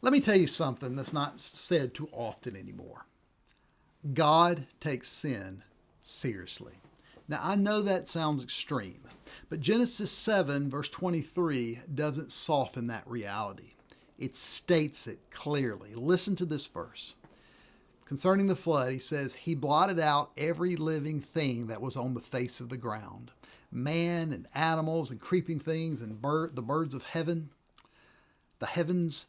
Let me tell you something that's not said too often anymore. God takes sin seriously. Now, I know that sounds extreme, but Genesis 7, verse 23, doesn't soften that reality. It states it clearly. Listen to this verse. Concerning the flood, he says, He blotted out every living thing that was on the face of the ground, man and animals and creeping things and the birds of heaven, the heavens.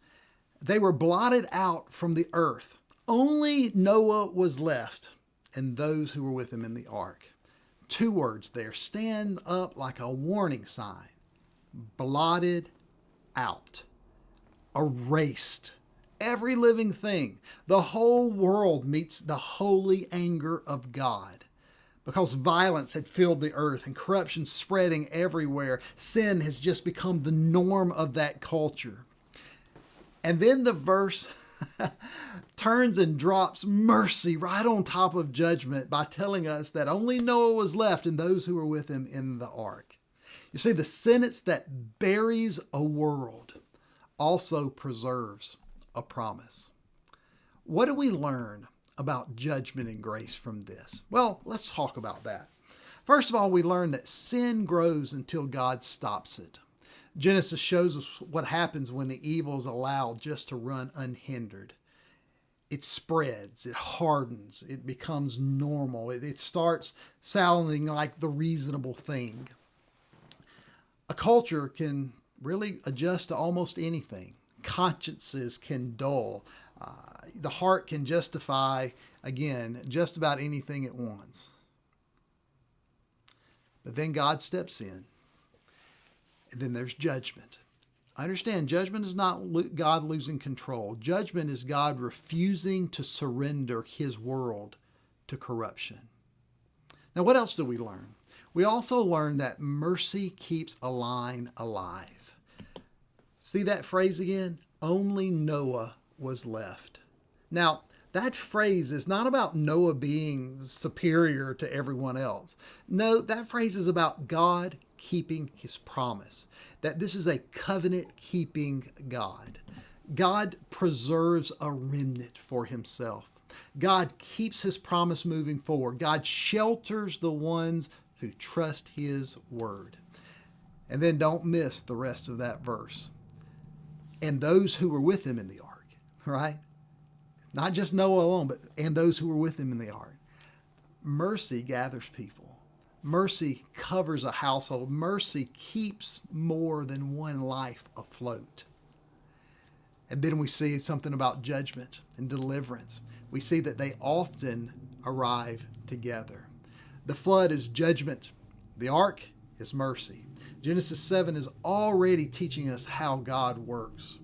They were blotted out from the earth. Only Noah was left and those who were with him in the ark. Two words there stand up like a warning sign. Blotted out. Erased. Every living thing. The whole world meets the holy anger of God. Because violence had filled the earth and corruption spreading everywhere, sin has just become the norm of that culture. And then the verse turns and drops mercy right on top of judgment by telling us that only Noah was left and those who were with him in the ark. You see, the sentence that buries a world also preserves a promise. What do we learn about judgment and grace from this? Well, let's talk about that. First of all, we learn that sin grows until God stops it. Genesis shows us what happens when the evil is allowed just to run unhindered. It spreads, it hardens, it becomes normal. It starts sounding like the reasonable thing. A culture can really adjust to almost anything. Consciences can dull. The heart can justify, again, just about anything it wants. But then God steps in. And then there's judgment. I understand judgment is not God losing control. Judgment is God refusing to surrender his world to corruption. Now, what else do we learn? We also learn that mercy keeps a line alive. See that phrase again? Only Noah was left. Now, that phrase is not about Noah being superior to everyone else. No, that phrase is about God keeping his promise. That this is a covenant-keeping God. God preserves a remnant for himself. God keeps his promise moving forward. God shelters the ones who trust his word. And then don't miss the rest of that verse. And those who were with him in the ark, right? Not just Noah alone, but and those who were with him in the ark. Mercy gathers people. Mercy covers a household. Mercy keeps more than one life afloat. And then we see something about judgment and deliverance. We see that they often arrive together. The flood is judgment. The ark is mercy. Genesis 7 is already teaching us how God works.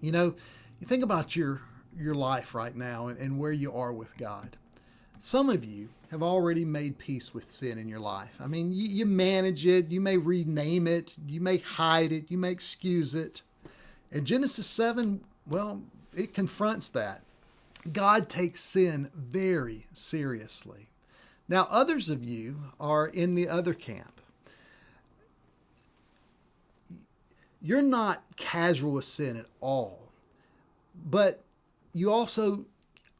You know, you think about your life right now and where you are with God. Some of you have already made peace with sin in your life. I mean, you manage it, you may rename it, you may hide it, you may excuse it. And Genesis 7, well, it confronts that. God takes sin very seriously. Now, others of you are in the other camp. You're not casual with sin at all, but you also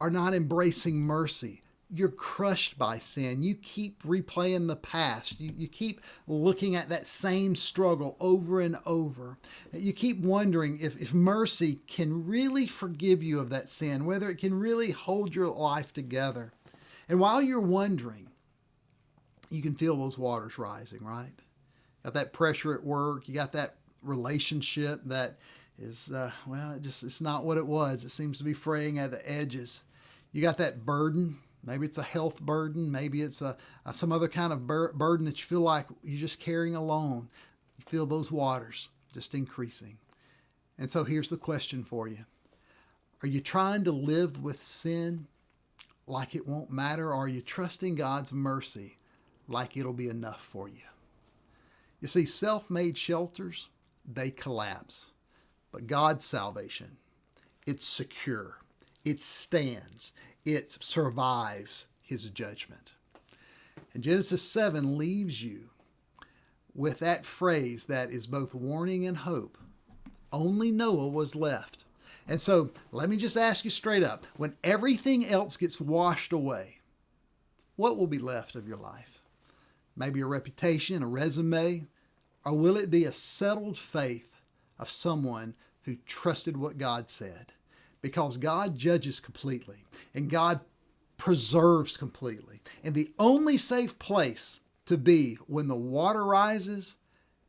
are not embracing mercy. You're crushed by sin. You keep replaying the past. You keep looking at that same struggle over and over. You keep wondering if mercy can really forgive you of that sin, whether it can really hold your life together. And while you're wondering, you can feel those waters rising, right? Got that pressure at work. You got that relationship that is, it's not what it was. It seems to be fraying at the edges. You got that burden. Maybe it's a health burden. Maybe it's some other kind of burden that you feel like you're just carrying alone. You feel those waters just increasing. And so here's the question for you. Are you trying to live with sin like it won't matter? Or are you trusting God's mercy like it'll be enough for you? You see, self-made shelters, they collapse. But God's salvation, it's secure. It stands. It survives his judgment. And Genesis 7 leaves you with that phrase that is both warning and hope. Only Noah was left. And so let me just ask you straight up, when everything else gets washed away, what will be left of your life? Maybe a reputation, a resume, or will it be a settled faith of someone who trusted what God said? Because God judges completely and God preserves completely. And the only safe place to be when the water rises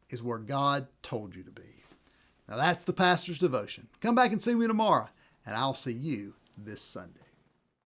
is where God told you to be. Now that's the pastor's devotion. Come back and see me tomorrow, and I'll see you this Sunday.